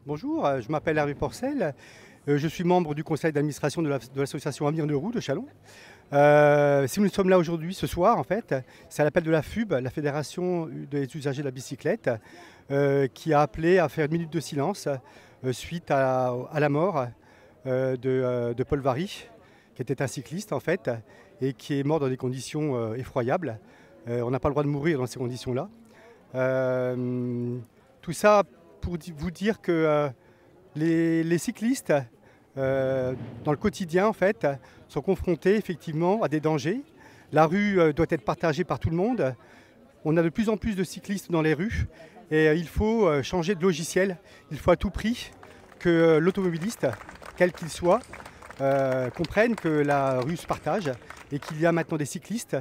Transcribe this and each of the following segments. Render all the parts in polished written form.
Bonjour, je m'appelle Hervé Porcel, je suis membre du conseil d'administration de l'association Amir Leroux de Châlons. Si nous sommes là aujourd'hui, ce soir en fait, c'est à l'appel de la FUB, la Fédération des usagers de la bicyclette, qui a appelé à faire une minute de silence suite à la mort de Paul Vary, qui était un cycliste en fait, et qui est mort dans des conditions effroyables. On n'a pas le droit de mourir dans ces conditions-là. Tout ça pour vous dire que les cyclistes, dans le quotidien, en fait, sont confrontés effectivement à des dangers. La rue doit être partagée par tout le monde. On a de plus en plus de cyclistes dans les rues et il faut changer de logiciel. Il faut à tout prix que l'automobiliste, quel qu'il soit, comprenne que la rue se partage et qu'il y a maintenant des cyclistes,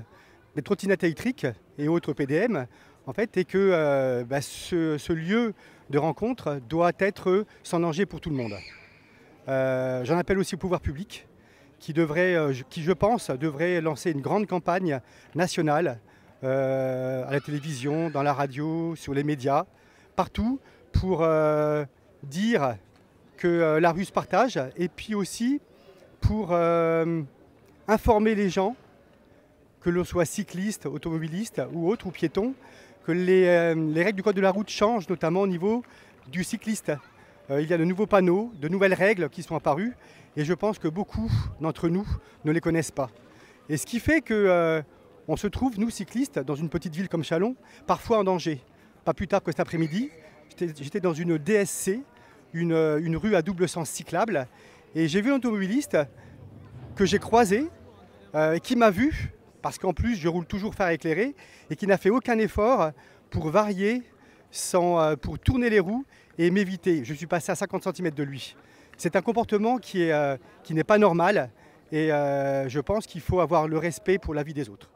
des trottinettes électriques et autres PDM, en fait, et que ce lieu de rencontre doit être sans danger pour tout le monde. J'en appelle aussi au pouvoir public qui, je pense, devrait lancer une grande campagne nationale à la télévision, dans la radio, sur les médias, partout, pour dire que la rue se partage et puis aussi pour informer les gens, que l'on soit cycliste, automobiliste ou autre, ou piéton, que les règles du code de la route changent, notamment au niveau du cycliste. Il y a de nouveaux panneaux, de nouvelles règles qui sont apparues, et je pense que beaucoup d'entre nous ne les connaissent pas. Et ce qui fait qu'on se trouve, nous cyclistes, dans une petite ville comme Châlons, parfois en danger. Pas plus tard que cet après-midi, j'étais dans une DSC, une rue à double sens cyclable, et j'ai vu un automobiliste que j'ai croisé, qui m'a vu, parce qu'en plus je roule toujours phare éclairé, et qui n'a fait aucun effort pour varier, pour tourner les roues et m'éviter. Je suis passé à 50 cm de lui. C'est un comportement qui n'est pas normal, et je pense qu'il faut avoir le respect pour la vie des autres.